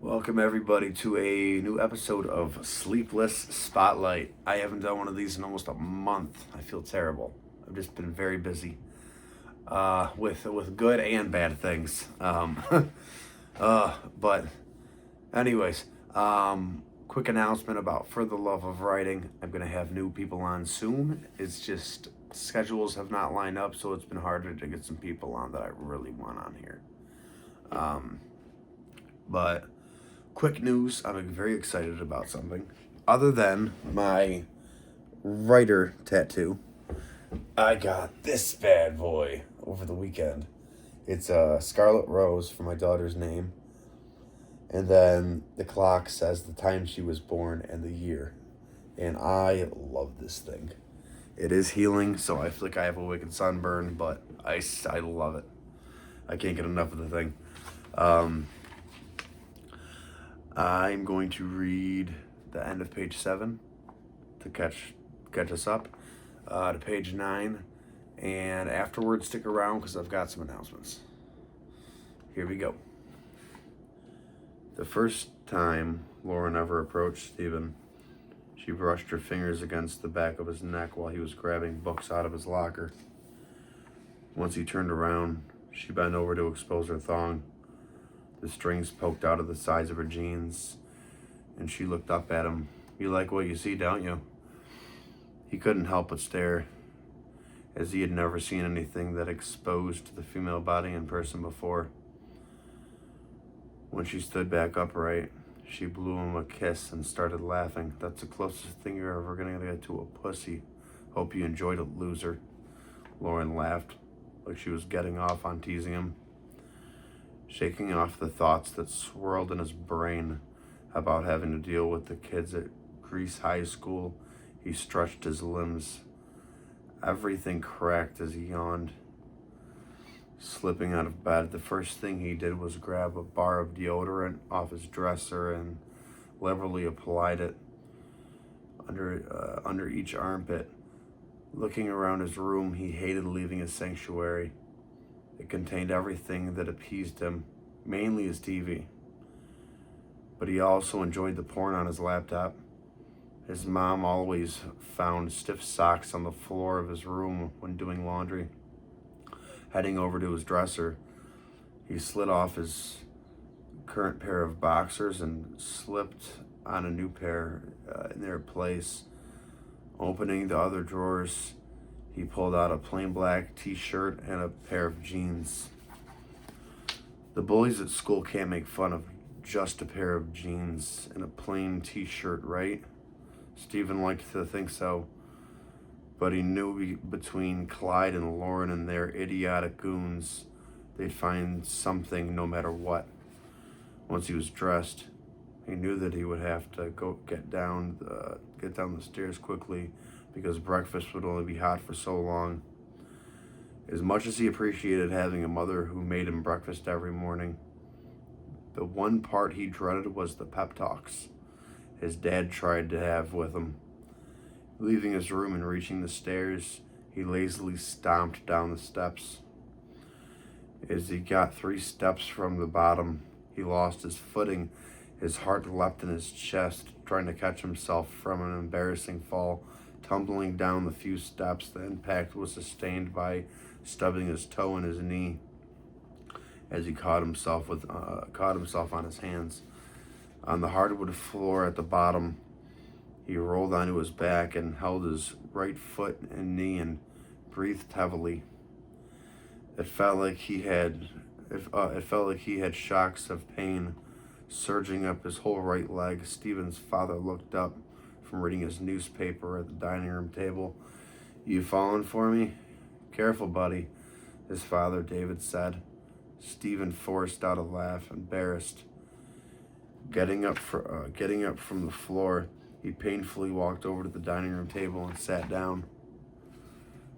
Welcome everybody to a new episode of Sleepless Spotlight. I haven't done one of these in almost a month. I feel terrible. I've just been very busy with good and bad things. But anyways, quick announcement about For the Love of Writing. I'm gonna have new people on soon. It's just schedules have not lined up, so it's been harder to get some people on that I really want on here. But quick news, I'm very excited about something. Other than my writer tattoo, I got this bad boy over the weekend. It's a scarlet rose for my daughter's name. And then the clock says the time she was born and the year. And I love this thing. It is healing, so I feel like I have a wicked sunburn, but I love it. I can't get enough of the thing. I'm going to read the end of page 7 to catch us up to page 9, and afterwards stick around because I've got some announcements. Here we go. The first time Lauren ever approached Stephen, she brushed her fingers against the back of his neck while he was grabbing books out of his locker. Once he turned around, she bent over to expose her thong. The strings poked out of the sides of her jeans, and she looked up at him. "You like what you see, don't you?" He couldn't help but stare, as he had never seen anything that exposed the female body in person before. When she stood back upright, she blew him a kiss and started laughing. "That's the closest thing you're ever gonna get to a pussy. Hope you enjoyed it, loser." Lauren laughed, like she was getting off on teasing him. Shaking off the thoughts that swirled in his brain about having to deal with the kids at Grease High School, he stretched his limbs. Everything cracked as he yawned. Slipping out of bed, the first thing he did was grab a bar of deodorant off his dresser and liberally applied it under each armpit. Looking around his room, he hated leaving his sanctuary. It contained everything that appeased him, mainly his TV. But he also enjoyed the porn on his laptop. His mom always found stiff socks on the floor of his room when doing laundry. Heading over to his dresser, he slid off his current pair of boxers and slipped on a new pair in their place. Opening the other drawers, he pulled out a plain black t-shirt and a pair of jeans. The bullies at school can't make fun of just a pair of jeans and a plain t-shirt, right? Stephen liked to think so, but he knew between Clyde and Lauren and their idiotic goons, they'd find something no matter what. Once he was dressed, he knew that he would have to go get down the stairs quickly, because breakfast would only be hot for so long. As much as he appreciated having a mother who made him breakfast every morning, the one part he dreaded was the pep talks his dad tried to have with him. Leaving his room and reaching the stairs, he lazily stomped down the steps. As he got 3 steps from the bottom, he lost his footing. His heart leapt in his chest, trying to catch himself from an embarrassing fall. Tumbling down the few steps, the impact was sustained by stubbing his toe in his knee as he caught himself on his hands. On the hardwood floor at the bottom, he rolled onto his back and held his right foot and knee and breathed heavily. It felt like he had shocks of pain surging up his whole right leg. Stephen's father looked up from reading his newspaper at the dining room table. "You falling for me?" "Careful, buddy," his father, David, said. Stephen forced out a laugh, embarrassed. Getting up from the floor, he painfully walked over to the dining room table and sat down.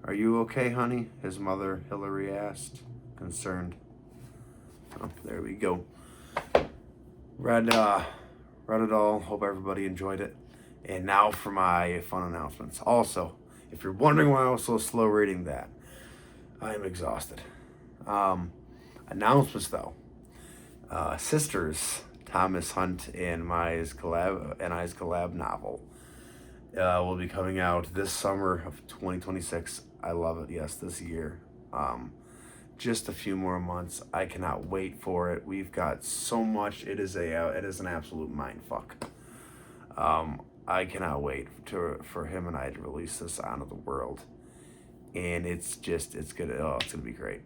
"Are you okay, honey?" his mother, Hillary, asked, concerned. Oh, there we go. Read it all. Hope everybody enjoyed it. And now for my fun announcements. Also, if you're wondering why I was so slow reading that, I am exhausted. Announcements though. Sisters Thomas Hunt and I's collab novel will be coming out this summer of 2026. I love it. Yes, this year. Just a few more months. I cannot wait for it. We've got so much. It is an absolute mind fuck. I cannot wait for him and I to release this onto the world, and it's gonna be great.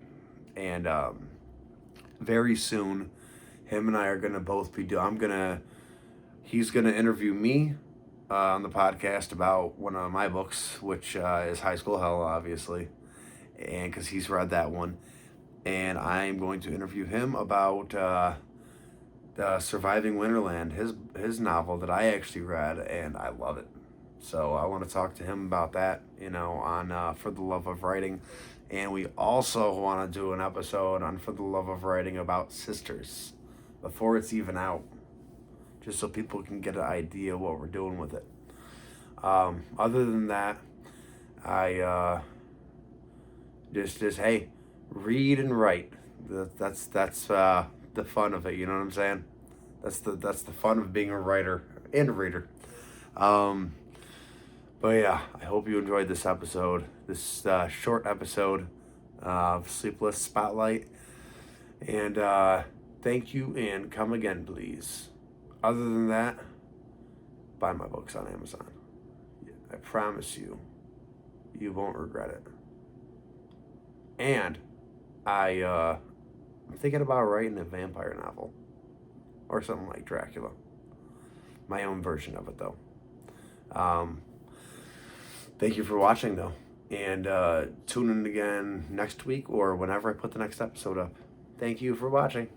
And very soon, him and I are gonna both be he's gonna interview me on the podcast about one of my books, which is High School Hell, obviously, and because he's read that one, and I'm going to interview him about Surviving Winterland, his novel that I actually read, and I love it. So I want to talk to him about that, on For the Love of Writing. And we also want to do an episode on For the Love of Writing about Sisters before it's even out, just so people can get an idea what we're doing with it. Other than that, I hey, read and write. That's the fun of it. You know what I'm saying? That's the fun of being a writer and a reader. But yeah, I hope you enjoyed this episode. This short episode of Sleepless Spotlight. And thank you, and come again, please. Other than that, buy my books on Amazon. I promise you, you won't regret it. And I'm thinking about writing a vampire novel or something like Dracula. My own version of it, though. Thank you for watching, though. And tune in again next week or whenever I put the next episode up. Thank you for watching.